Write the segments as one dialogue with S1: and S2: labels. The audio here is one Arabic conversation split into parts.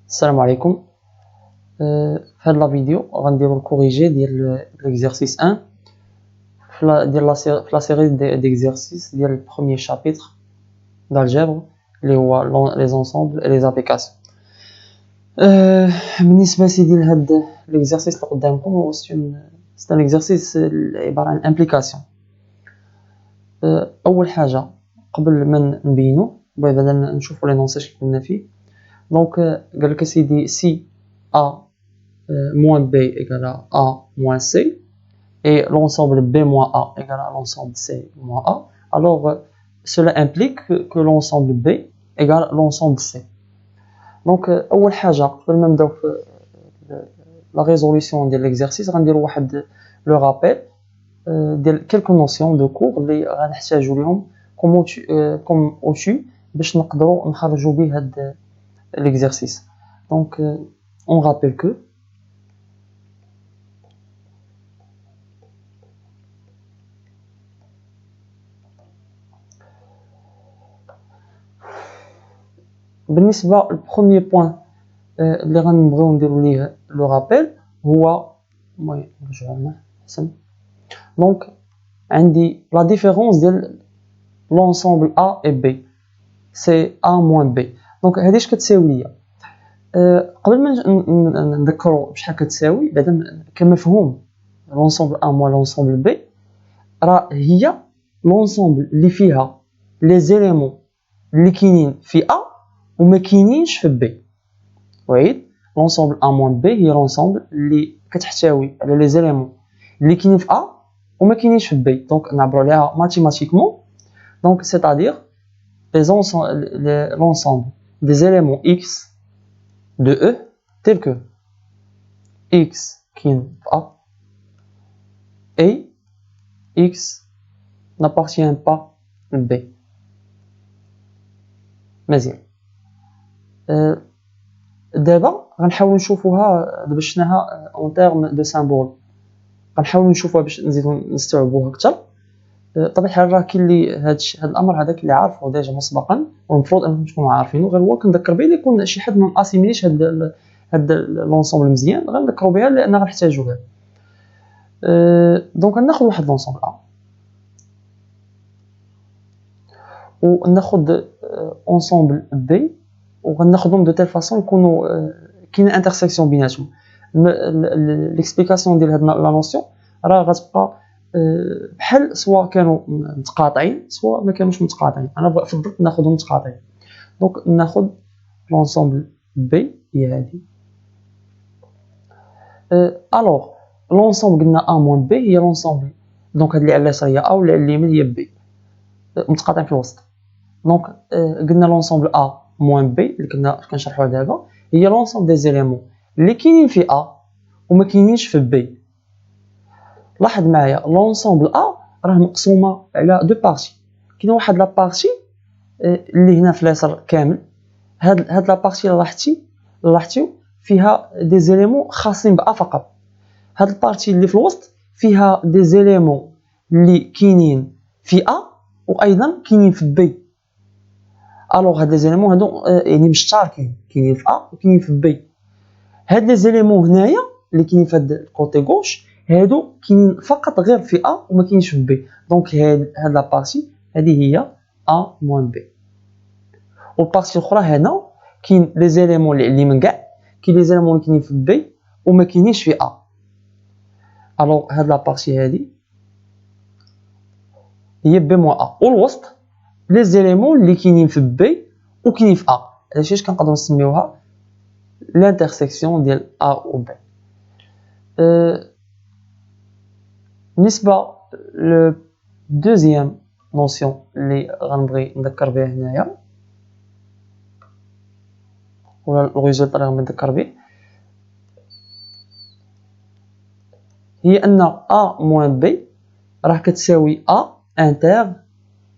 S1: السلام عليكم. في هاد لا فيديو غنديرو الكوريجي ديال l'exercice 1 ديال لا série d'exercices ديال le premier chapitre d'algèbre اللي هو les ensembles et les applications. بالنسبة سيدي لهاد l'exercice اللي قدامكم c'est un exercice عبارة عن implication. أول حاجة قبل ما نبينو بغينا نشوفو لينونسي اللي كنا فيه. دونك قالك سيدي si A moins B égale à A moins C et l'ensemble B moins A égale à l'ensemble C moins A, alors cela implique que l'ensemble B égale à l'ensemble C. Donc أول حاجة قبل ما نبداو في la résolution ديال l'exercice غنديرو واحد le rappel ديال quelques notions de cours اللي غنحتاجو ليهم comme outil باش نقدروا نخرجوا به هاد l'exercice. Donc on rappelle que بالنسبة للبروميير بوين اللي غنبغيو نديرو ليه لو رابيل هو المهم نرجعو هنا احسن. دونك عندي لا ديفيرونس ديال لونسومبل A et B سي A moins B. دونك هادي اش كتساوي ليا؟ قبل ما نذكروا بشحال كتساوي بعدا كمفهوم لونسومبل A moins لونسومبل B راه هي لونسومبل اللي فيها لي زيليمون اللي كاينين في A وما كاينينش في بي. وعيد لونسومبل A moins B هي لونسومبل اللي كتحتوي على لي زيليمون اللي كاينين في A وما كاينينش في بي. دونك نعبروا عليها ماتيماتيكمون. دونك c'est-à-dire l'ensemble des éléments x de E tels que x كاين في A et x n'appartient pas à B. مزيان. دابا غنحاولوا نشوفوها دابا شفناها اون تيرم دو سامبول غنحاولوا نشوفوها باش نزيدو نستوعبوها اكثر. بطبيعه الحال راه كاين اللي هاد الامر هذاك اللي عارفه ديجا مسبقا والمفروض انكم تكونوا عارفينه، غير هو كنذكر به اللي يكون شي حد ما اسيميليش هاد لونسومبل مزيان غنذكروا بها لان غنحتاجوها. دونك ناخذ واحد لونسومبل A وناخذ اونسومبل B وغناخذهم دو تيل فاصون يكونوا كاينه انترسيكسيون بيناتهم. ليكسبليكاسيون ديال هاد لا نوسيون راه غتبقى بحال سواء كانوا متقاطعين سواء ما كانوش متقاطعين. انا فضلت ناخذهم متقاطعين. دونك ناخذ لونسومبل B هي هادي. الوغ لونسومبل قلنا A moins B هي لونسومبل دونك هاد اللي على اليسار هي A واللي على اليمين هي B متقاطعين في الوسط. دونك قلنا لونسومبل A moins B اللي كنا كنشرحوها دابا هي لونسومبل دي زيليمون اللي كاينين في A وما كاينينش في B. لاحظ معايا لونسومبل A راه مقسومه على دو بارتي. كاينه واحد لا بارتي اللي هنا في اليسار كامل. هاد لا بارتي لاحظتيو فيها دي زيليمون خاصين ب A فقط. هاد البارتي اللي في الوسط فيها دي زيليمون اللي كاينين في A وايضا كاينين في B. الوغ هاد لي زيليمون هادو يعني مشتركين كاينين في A وكاينين في B. هاد لي زيليمون هنايا اللي كاينين في هاد الكوتي غوش هادو كاينين فقط غير في A وما كاينش في B. دونك هاد لا بارتي هذه هي A moins B. والبارتي الاخرى هنا كاين لي زيليمون اللي من كاع كاين لي زيليمون اللي كاينين في B وما كاينينش في A. الوغ هاد لا بارتي هذه هي B moins A والوسط لي زيليمون اللي كاينين في B وكاينين في A. علاش كنقدروا نسميوها l'intersection ديال A و B. بالنسبه ل دوزيام نوسيون اللي غنبغي نذكر بها هنايا ولا الريزولت اللي غنبغي نذكر به هي ان A moins B راه كتساوي A انتر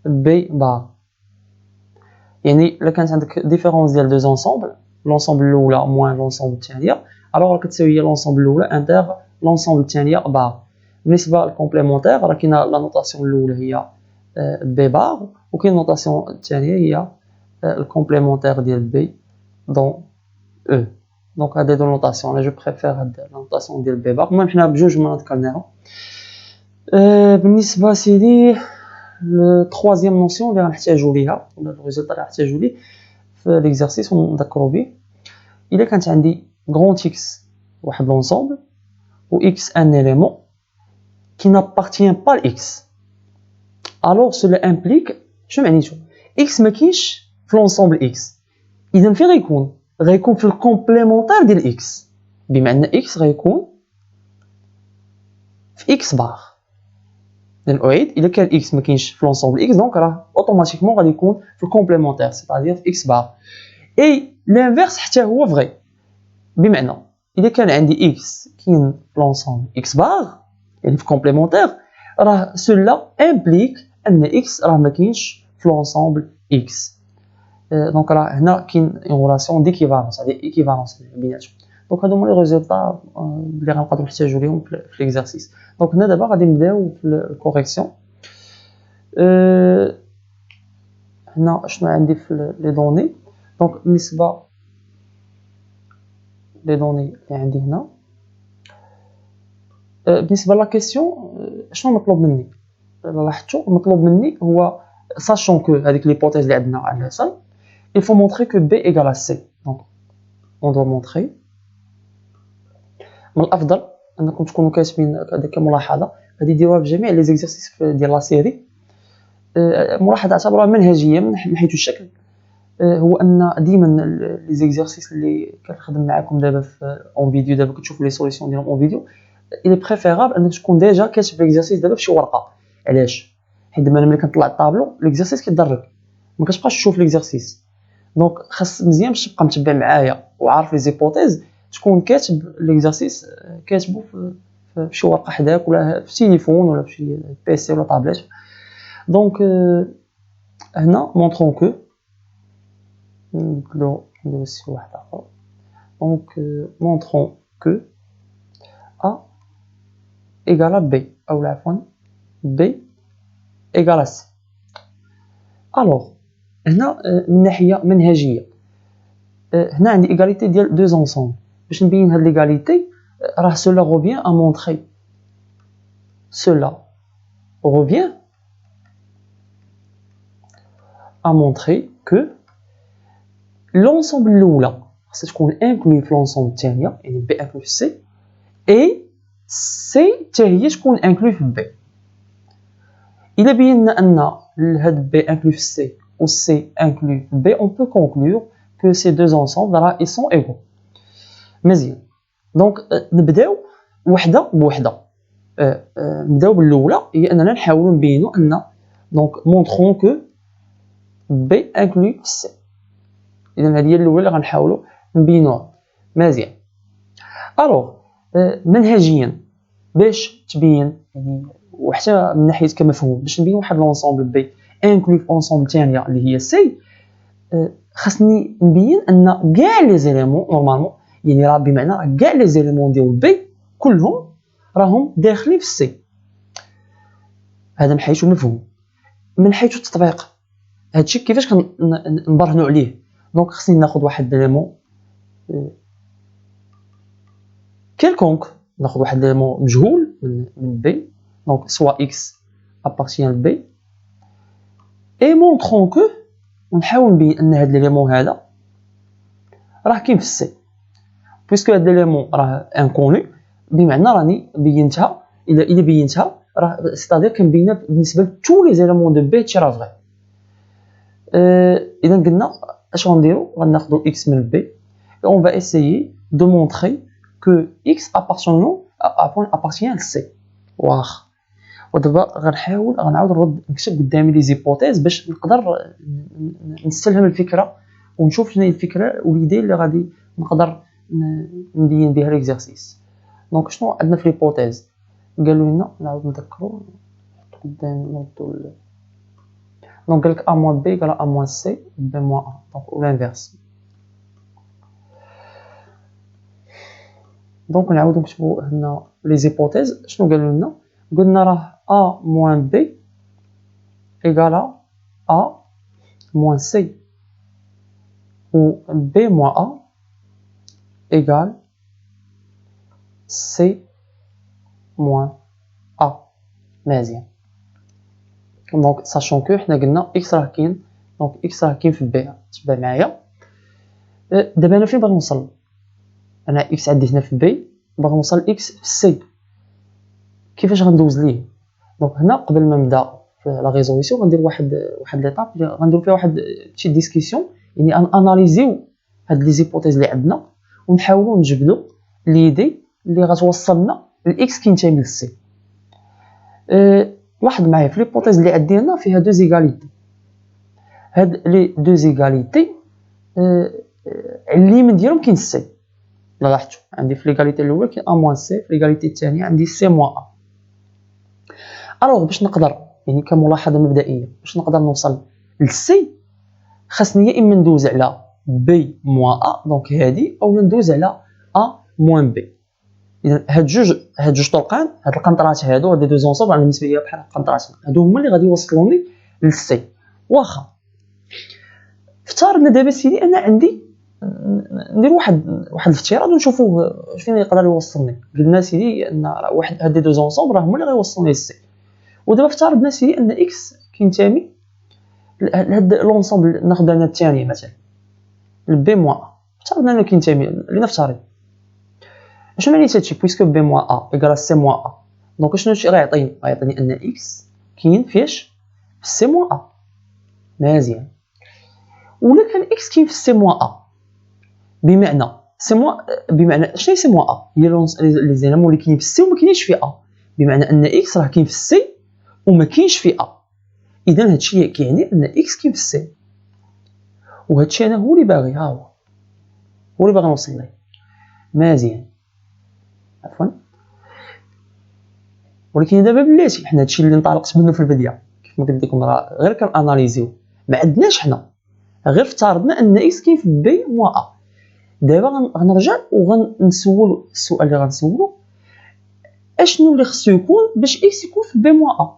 S1: B بار. يعني الا كانت عندك ديفيرونس ديال دو زونسومبل لونسومبل الاولى موان لونسومبل الثانيه الوغ كتساوي هي لونسومبل الاولى انتر لونسومبل الثانيه بار. بالنسبه للكومبليمونتير راه كاينه لا نوطاسيون الاولى هي بي بار وكاين النوطاسيون الثانيه هي الكومبليمونتير ديال بي دون او. دونك هادي دو نوطاسيون انا جو بريفير هاد لا نوطاسيون ديال بي بار. المهم حنا بجوج ما ذكرناهم. بالنسبه سيدي التروازيام نوسيون اللي غنحتاجو ليها ولا الريزولطا اللي غنحتاجو ليه في ليكزارسيس ونذكروا به. الا كانت عندي غران اكس واحد لونسومبل و اكس ان élément qui n'appartient pas à x, alors cela implique شنو معنيتو x ما كاينش في لونسومبل x. اذا فين غيكون في الكومبليمونتير ديال x, بمعنى x غيكون في x بار. اذا اعيد الا كان x ما كاينش في لونسومبل x دونك راه اوتوماتيكمون غادي يكون في الكومبليمونتير سيتادير في x بار. اي لانفيرس حتى هو فغي, بمعنى اذا كان عندي x كاين في لونسومبل x بار يعني في كومبليمونتير, راه سولا امبليك ان x راه ما كاينش في لونسومبل x. دونك راه هنا كاين اون ريلاسيون ديكيفالونس, هذه ايكيفالونس بيناتهم. دونك هادو هما لي ريزولطا اللي غنقدروا نحتاجوا ليهم في ليكزارسيس. دونك هنا دابا غادي نبداو في الكوريكسيون. هنا شنو عندي في لي دوني. دونك بالنسبه لي دوني اللي عندي هنا, بالنسبه لا كيسيون شنو مطلوب مني؟ لاحظتوا المطلوب مني هو ساشون كو هذيك ليبوتيز اللي عندنا على اليسار il faut montrer que b égale à c. donc on doit montrer. من الافضل انكم تكونوا كاتبين هذا كملاحظه, غادي ديروها في جميع لي زيكزارسيس ديال لا سيري. ملاحظه اعتبروها منهجيه من حيث الشكل, هو ان ديما لي زيكزارسيس اللي كنخدم معكم دابا في اون فيديو, دابا كتشوفوا لي سوليسيون ديالهم اون فيديو, il est préférable انك تكون ديجا كاتب ليكزارسيس دابا في شي ورقه. علاش؟ حيت دابا ملي كنطلع الطابلو ليكزارسيس كيضرك, ما كتبقاش تشوف ليكزارسيس. دونك خاص مزيان باش تبقى متبع معايا وعارف لي زيبوتيز, تكون كاتب ليكزارسيس كاتبو في شي ورقه حداك ولا في تليفون ولا في شي بيسي ولا طابليت. دونك هنا مونطرون كو نبدلو نديرو شي واحد اخر. دونك مونطرون كو A égale à B, ou عفوا B égale à C. alors هنا من ناحيه منهجيه, هنا عندي ايغاليتي ديال دو زونسومبل. باش نبين هاد ليغاليتي راه cela revient à montrer, cela revient à montrer que l'ensemble الاولى خاصها تكون انكلوي في لونسومبل الثانيه, يعني B انكلوي في C, et C حتى هي تكون انكلوي في B. إلا بينا أن هاد B inclus في C و C inclus في B, on peut conclure que ces deux ensembles là ils sont égaux. مزيان. دونك نبداو وحده بوحده. نبداو بالاولى, هي اننا نحاولوا نبينوا ان دونك montrons que B inclus في C. اذا هذه هي الاولى اللي غنحاولوا نبينوها. مزيان. الوغ منهجيا باش تبين يعني وحتى من ناحيه كمفهوم, باش نبين واحد لونسومبل بي انكلوي في اونسومبل ثانيه اللي هي سي, خاصني نبين ان كاع لي زيليمون نورمالمون, يعني راه بمعنى راه كاع لي زيليمون ديال بي كلهم راهم داخلين في سي. هذا من حيث المفهوم. من حيث التطبيق هادشي كيفاش كنبرهنوا عليه؟ دونك خصني ناخذ واحد ليمون كيلكونك, ناخذ واحد ليمون مجهول من بي, donc soit x appartient à b, et montrons que ونحاول نبين ان هذا ليليمون هذا راه كاين في السي, بويسكو هذا ليليمون راه انكونو, بمعنى راني بينتها. الا بينتها راه سيتادير كنبينها بالنسبه لتو لي زيليمون دو بي هادشي راه فغي. اذا قلنا اش غنديرو, غناخذوا x من b et on va essayer de montrer que x appartient à c. واخ ودابا غنعاود نكتب قدامي لي زيبوتيز باش نقدر نستلهم الفكره ونشوف شنو هي الفكره واليدين اللي غادي نقدر نبين بها ليكزارسيس. دونك شنو عندنا في ليبوتيز؟ قالوا لنا نعاود نذكروا قدامي نوضوا. دونك قالك a moins b égale a moins c b moins a, donc ou l'inverse. دونك نعاودو نكتبوا هنا لي زيبوتيز. شنو قالوا لنا؟ قلنا راه a moins b égale a moins c, ou b moins a égal C moins A. مزيان. دونك ساشون كو حنا قلنا x راه كاين، دونك x راه كاين في b. تبع معايا دابا انا فين باغي نوصل؟ انا x عندي هنا في b، باغي نوصل x في c. كيفاش غندوز ليه؟ دونك هنا قبل ما نبدا في لا ريزوليسيون غندير واحد ليطاب غندير فيها واحد بتي ديسكسيون، يعني اناليزيو هاد لي زيبوتيز اللي عندنا ونحاولوا نجبدوا ليدي اللي غتوصلنا الاكس كينتمي للسي. لاحظ معايا في ليبوتيز اللي عندي هنا فيها دو زيغاليتي. هاد لي دو زيغاليتي اليمين ديالهم كاين سي. لاحظتوا عندي في ليغاليتي الاولى كاين ا موان سي، في ليغاليتي الثانيه عندي سي موان ا. الوغ باش نقدر يعني كملاحظه مبدئيه باش نقدر نوصل للسي خاصني يا اما ندوز على بي موان ا دونك هادي، او ندوز على ا موان بي. اذا هاد جوج طرقان، هاد القنطرات هادو هاد دو زونسومبل انا بالنسبه ليا بحال القنطرات هادو هما اللي غادي يوصلوني للسي. واخا افترضنا دابا سيدي انا عندي ندير واحد الافتراض ونشوفوا فين يقدر يوصلني. قلنا سيدي ان واحد هاد دو زونسومبل راه هما اللي غيوصلوني للسي. ودابا افترضنا سيدي ان اكس كينتمي لهاد لونسومبل. ناخذ انا الثاني مثلا البي موان ا، افترضنا انه كينتمي لنفترض. شنو معنيت هادشي؟ بويسكو بي موان ا ايكال سي موان ا، دونك شنو غيعطيني ان اكس كاين فيش في سي موان ا. مزيان. ولا كان اكس كاين في سي موان ا بمعنى سي موان، بمعنى شنو سي موان ا؟ هي لي زيلامون اللي كاينين في السي وما كاينينش في ا، بمعنى ان اكس راه كاين في السي وما كاينش في ا. اذا هادشي كيعني ان اكس كاين في السي، وهادشي انا هو اللي باغي، ها هو اللي باغي نوصل ليه. مزيان. عفوا. ولكن دابا بلاتي حنا هادشي اللي انطلقت منه في البدايه كيف ما قلت لكم راه غير كناناليزيو، ما عندناش حنا غير افترضنا ان اكس كاين في بي موان ا. دابا غنرجع وغنسول السؤال اللي غنسولو، اشنو اللي خصو يكون باش اكس يكون في بي موان ا؟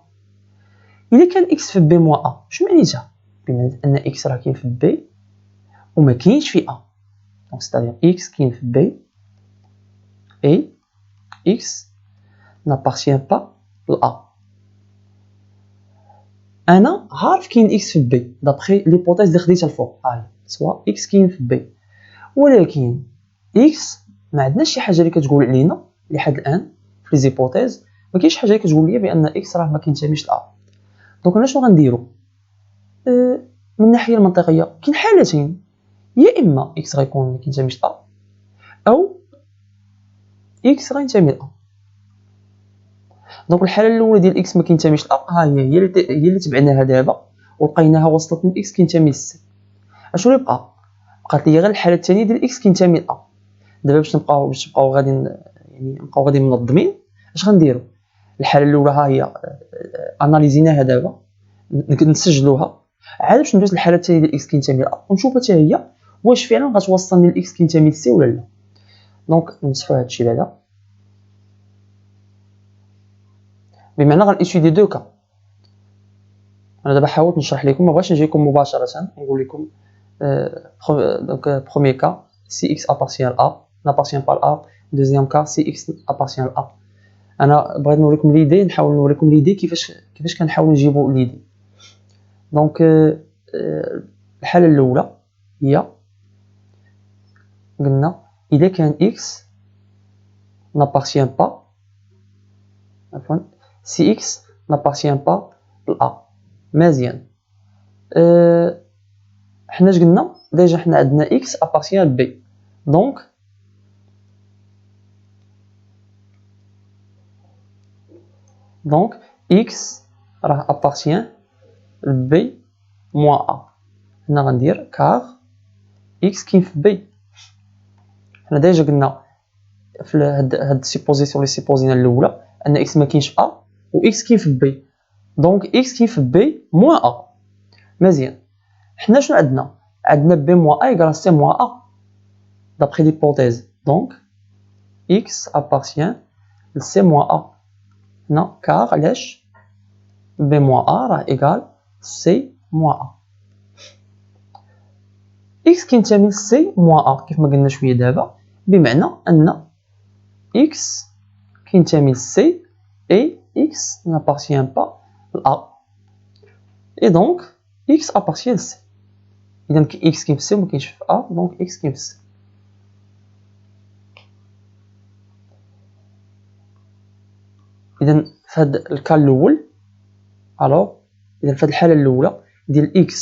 S1: الا كان اكس في بي موان ا شنو معنيتها؟ بمعنى ان اكس راه كاين في بي وما كاينش في ا. دونك ستادير اكس كاين في بي اي اكس n'appartient pas à A. انا عارف كاين اكس في بي دابخي ليبوتيز اللي خديتها الفوق، سوا اكس كاين في بي، ولكن اكس ما عندناش شي حاجه اللي كتقول علينا لحد الان في لي زيبوتيز، ما كاينش حاجه اللي كتقول لي بان اكس راه ما كينتميش ل A. دونك انا شنو غنديرو؟ من الناحيه المنطقيه كاين حالتين، يا اما اكس غيكون ما كينتميش ل A او اكس غينتمي ل A. دونك الحاله الاولى ديال اكس ما كينتميش ل A ها هي اللي تبعناها دابا ولقيناها وصلت من اكس كينتمي ل C. اشنو اللي بقات لي غير الحاله الثانيه ديال اكس كينتمي ل A. دابا باش نبقاو غادي يعني نبقاو غادي منظمين، اش غنديروا؟ الحاله الاولى ها هي اناليزيناها دابا نسجلوها، عاد باش ندوز للحاله الثانيه ديال اكس كينتمي ل A ونشوف حتى هي واش فعلا غتوصلني لاكس كينتمي ل C ولا لا. دونك نمسحوا هادشي بعدا، بمعنى غنيتيدي دو كا. انا دابا حاولت نشرح لكم، ما بغيتش نجيكم مباشره نقول لكم donc premier cas si x appartient à A n'appartient pas à A. deuxième cas si x appartient à A. انا بغيت نوريكم ليدي، نحاول نوريكم ليدي كيفاش كنحاول نجيبوا ليدي. دونك الحاله الاولى هي قلنا اذا كان x n'appartient pas عفوا si x n'appartient pas à A. مزيان. حنا اش قلنا ديجا؟ حنا عندنا x appartient à B، donc x راه appartient à B moins A. هنا غندير car x كاين في B. حنا ديجا قلنا في هاد السيبوزيسيون اللي سيبوزينا الاولى ان x ما كاينش في A و x كاين في B، دونك x كاين في B moins A. مزيان. حنا شنو عندنا B moins A égale C moins A d'après l'hypothèse، donc x appartient à C moins A. هنا car علاش B moins A راه égal C moins A. x كينتمي ل C moins A كيف ما قلنا شويه دابا، بمعنى أن X كينتمي ل C et X n'appartient pas à A. Et donc, X appartient à C. إذا X كاين في C وما كاينش في A, donc X كاين في C. إذا في هذا الكال الأول، ألوغ إذا في هذه الحالة الأولى ديال X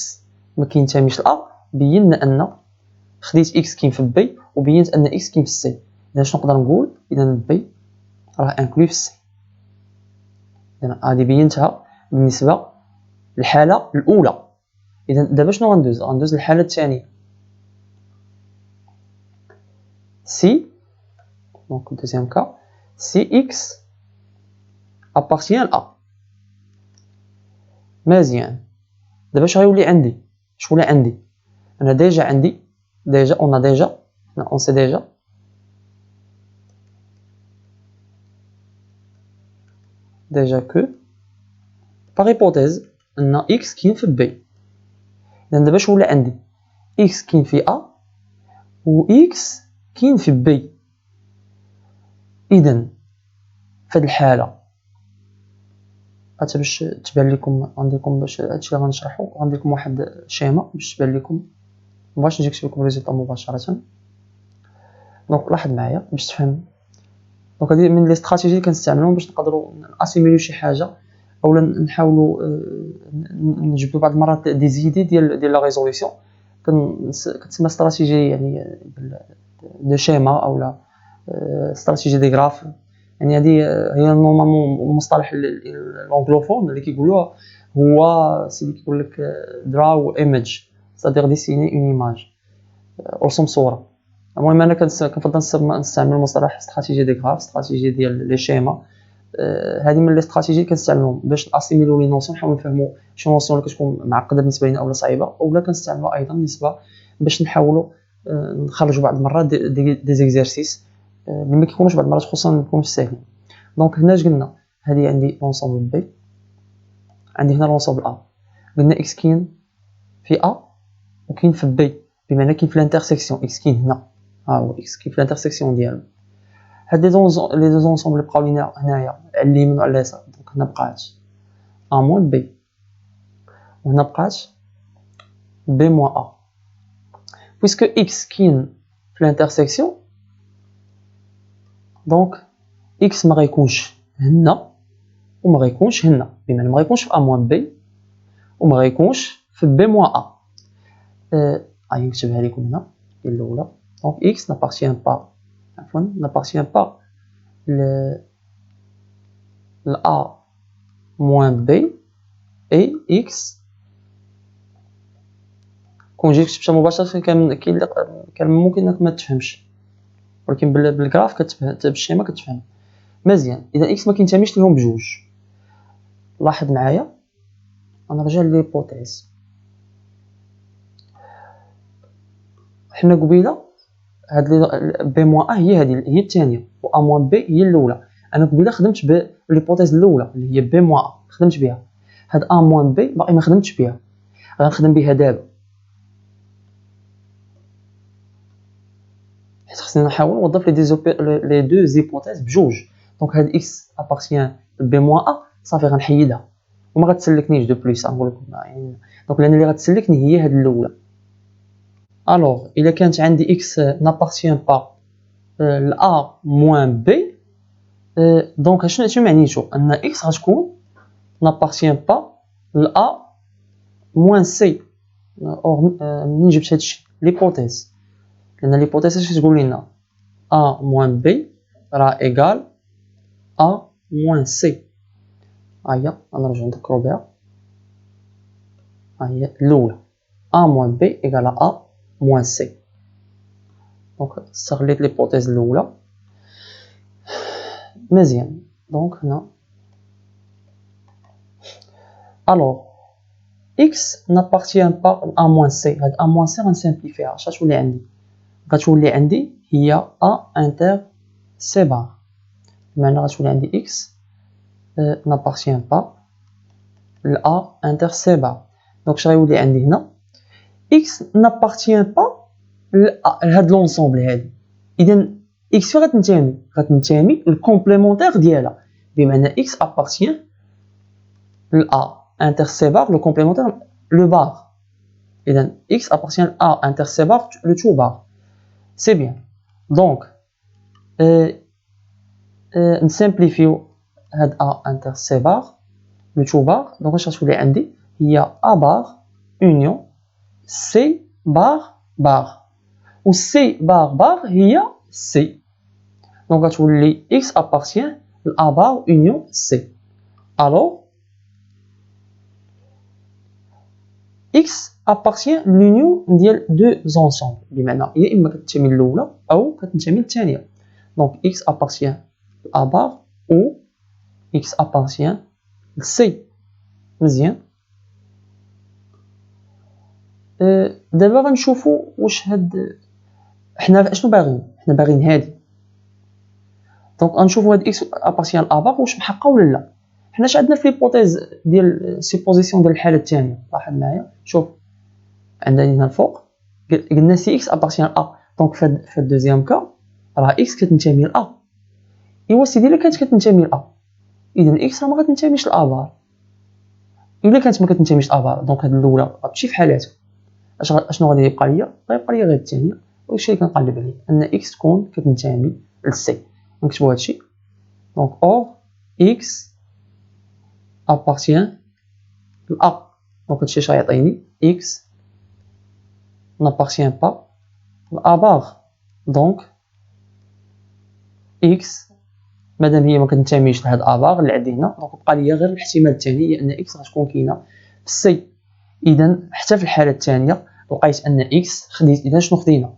S1: ما كينتميش ل A، بينا أن خديت X كاين في B وبينت أن X كاين في C. إذا شنو نقدر نقول؟ إذا B راه انكلوي في C. إذا هذه بينتها بالنسبة للحالة الأولى. إذا دابا شنو غندوز؟ غندوز للحالة الثانية. Si, donc deuxième cas, si X appartient à A. مزيان. دابا اش غيولي عندي؟ اش ولا عندي؟ أنا ديجا عندي on sait déjà que par hypothèse أن X كاين في B. إذا دابا اش ولا عندي؟ X كاين في A و X كاين في B. إذا في هاد الحالة حتى باش تبان لكم عندكم باش هادشي اللي غنشرحو غندير لكم واحد الشيمة باش تبان لكم، مبغاش نجي نكتب لكم الريزلطة مباشرة. دونك لاحظ معايا باش تفهم. دونك هادي من لي استراتيجي اللي كنستعملوهم باش نقدروا ناسيميليو شي حاجة اولا نحاولوا نجبدوا بعض المرات دي زيدي ديال لا ريزوليسيون. كتسمى استراتيجي يعني دو شيما اولا استراتيجي دي غراف. يعني هذه هي نورمالمون المصطلح الانغلوفون اللي كيقولوها هو سيدي كيقول لك دراو ايميج، c'est-à-dire dessiner une image، ارسم صوره. المهم انا كنفضل نستعمل المصطلح استراتيجي دي غراف، استراتيجي ديال لي شيما. هذه من لي استراتيجي اللي كنستعملهم باش ناسيميلو لي نوسيون، نحاولوا نفهموا شي نوسيون اللي كتكون معقده بالنسبه لنا اولا صعيبه، اولا كنستعملوا ايضا بالنسبه باش نحاولوا نخرجوا بعض المرات دي زيكزارسيس اللي ما كيكونوش بعض المرات خصوصا يكونوا ساهلين. دونك هنا اش قلنا؟ هذه عندي لونسومبل بي، عندي هنا لونسومبل ا، قلنا اكس كاين في ا وكاين في بي، بمعنى كاين في الانترسيكسيون اكس كاين هنا، ها هو اكس كاين في الانترسيكسيون ديالو. هاد لي دو زونسومبل بقاو لينا هنايا على اليمين وعلى اليسار. دونك هنا بقات ا موان بي وهنا بقات بي موان ا. بويسكو اكس كاين في الانترسيكسيون دونك اكس ما غيكونش هنا وما غيكونش هنا، بمعنى ما غيكونش في ا موان بي وما غيكونش في بي موان ا. نكتبها لكم هنا ديال الاولى. دونك اكس n'appartient pas n'appartient pas ل a moins b et x. كون جيت كتبتها مباشرة كان ممكن انك ما تفهمش، ولكن بالغراف كتفهم بالشيما كتفهم مزيان. اذا اكس ما كينتميش لهم بجوج. لاحظ معايا انا رجع ليبوتيز. حنا قبيله هاد بي موان ا هي الثانيه و ا موان بي هي الاولى. انا قبيله خدمت بالهيبوتيز الاولى اللي هي بي موان ا، خدمت بها. هاد ا موان بي باقي ما خدمتش بها، غنخدم بها دابا حيت خصني نحاول نوظف لي دو زيبوتيز بجوج. دونك هاد اكس ابارتيان بي موان ا صافي غنحيدها وما غتسلكنيش دو بليس. نقول لكم يعني دونك لان اللي غتسلكني هي هاد الاولى. الوغ الا كانت عندي اكس نابارتيان با ل a moins b، دونك شنو معنيتو؟ ان اكس غتكون نابارتيان با ل a moins c. اور منين جبت هادشي؟ ليبوتيز، لان ليبوتيز اش كتقول لنا؟ a moins b راه ايكال a moins c. هيا غنرجعو نذكرو بها، هي الاولى a moins b ايكال a moins c. دونك استغليت ليبوتيز الاولى مزيان. دونك هنا الوغ x n'appartient pas à moins c. هاد a moins c غنسامبليفيها. اش غتولي عندي؟ غتولي عندي هي a inter c bar، بمعنى غتولي عندي x n'appartient pas ل a inter c bar. دونك اش غيولي عندي هنا؟ x n'appartient pas لهاد لونسومبل هادي، اذا اكس فين غتنتمي للكومبليمونتير ديالها، بمعنى اكس ابارتيان لأ انتر سي بار لو كومبليمونتير لو بار. اذا اكس ابارتيان ا انتر سي بار لو تو بار. سي بيان. دونك نسامبليفيو هاد ا انتر سي بار لو تو بار. دونك واش غتولي عندي هي ا بار اونيون سي بار بار، و سي بار بار هي سي. دونك غتولي اكس ابارتيان ل ا بار اونيون سي. الوغ X appartient l'union ديال deux ensembles، بمعنى يا اما كتنتمي للأولى او كتنتمي للثانيه. دونك X appartient à bar ou X appartient C. مزيان. دابا غنشوفوا واش هاد حنا اشنو باغيين. حنا باغيين هادي. دونك غنشوفوا هاد X appartient à bar واش محققه ولا لا. حنا اش عندنا في ليبوتيز ديال سيبوزيسيون ديال الحاله الثانيه. لاحظ معايا، شوف عندنا هنا الفوق قلنا سي اكس ابارتيان ا. دونك في الدوزيام كا راه اكس كتنتمي ل ا. ايوا سيدي الا كانت كتنتمي ل ا اذا اكس راه ما غتنتميش ل ا بار. الا كانت ما كتنتميش ل ا بار دونك هاد الاولى غتمشي في حالاتها. اشنو غادي يبقى ليا؟ غيبقى ليا غير الثانيه. وشي اللي كنقلب عليه ان اكس تكون كتنتمي لسي. نكتبوا هادشي. دونك اور اكس ابارتيان ل ا. دونك هادشي اش غيعطيني اكس n'appartient pas à bar. Donc x مادام هي ما كتنتميش لهاد ابار اللي عندي هنا، دونك بقى ليا غير الاحتمال الثاني هي ان اكس غتكون كاينه في سي. اذا حتى في الحاله الثانيه لقيت ان اكس خديت. اذا شنو خدينا؟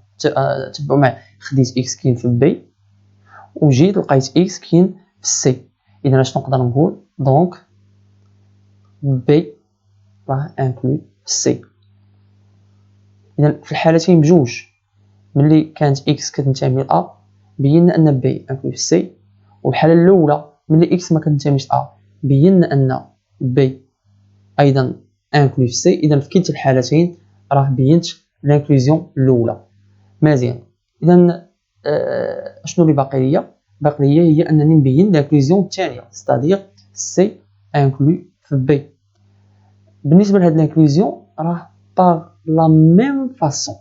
S1: تبعوا معايا. خديت اكس كاين في بي وجيت لقيت اكس كاين في سي. اذا شنو نقدر نقول؟ دونك بي راه انكلو في سي. اذا في الحالتين بجوج ملي كانت اكس كتنتمي ل ا بينا ان بي انكلو في سي، والحاله الاولى ملي اكس ما كتنتميش ل ا بينا ان بي ايضا انكلو في سي. اذا في كلتا الحالتين راه بينت لانكلوزيون الاولى. مزيان. اذا شنو اللي باقي ليا؟ باقي ليا هي انني نبين لانكلوزيون الثانيه، ستادير سي انكلو في بي. بالنسبه لهاد لانكلوزيون راه باغ لا ميم فاسون،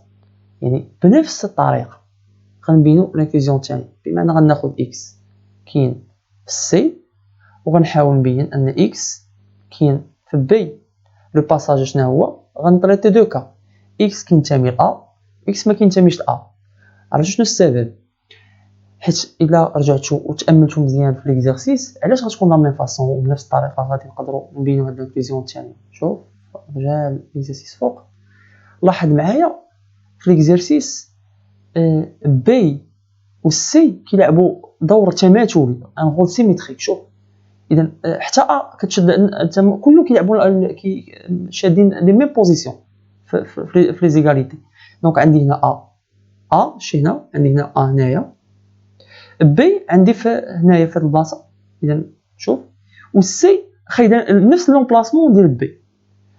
S1: يعني بنفس الطريقه غنبينو لانكلوزيون الثانيه. بمعنى غناخذ اكس كاين في سي وغنحاول نبين ان اكس كاين في بي. لو باساج شنو هو؟ غنطريتي دو كا، اكس كينتمي ل ا اكس ما كينتميش ل ا. عرفتوا شنو السبب؟ حيت الا رجعتوا وتاملتوا مزيان في ليكزارسيس علاش غتكون لا ميم فاسون وبنفس الطريقه غادي نقدروا نبينوا هاد لانكلوزيون الثانيه. شوف رجع ليكزارسيس فوق، لاحظ معايا في ليكزارسيس بي و سي كيلعبوا دور تماثلي ان رول سيميتريك. شوف اذا حتى ا كتشد كلهم كيلعبوا شادين لي ميم بوزيسيون في لي زيغاليتي. دونك عندي هنا ا شي هنا، عندي هنا ا هنايا، بي عندي هنايا في هاد البلاصه. اذا شوف و سي خايده نفس لومبلاسمون ديال بي.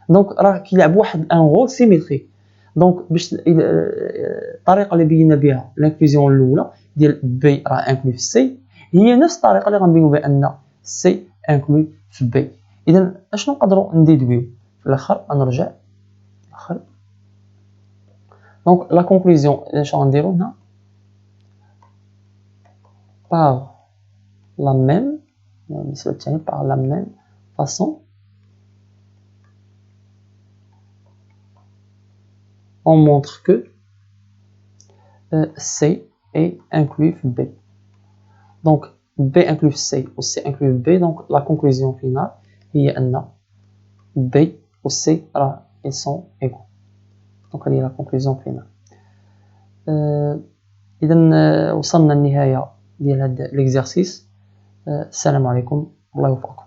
S1: دونك راه كيلعب واحد ان رول سيميتريك. دونك باش الطريقه اللي بينا بها لانكلوزيون الاولى ديال بي راه انكلو في سي هي نفس الطريقه اللي غنبينو بها ان سي انكلو في بي. اذا اشنو نقدروا نديدويو في الاخر؟ نرجع الاخر. دونك لا كونكلوزيون اش غنديرو هنا؟ par la même بالنسبه للثاني par la même façon on montre que C est inclus في B. Donc B inclus في C ou C inclus في B. Donc la conclusion finale هي أن B و C راه ils sont égaux. Donc هذه la conclusion finale. إذا وصلنا للنهاية ديال هذا l'exercice. السلام عليكم، الله يوفقكم.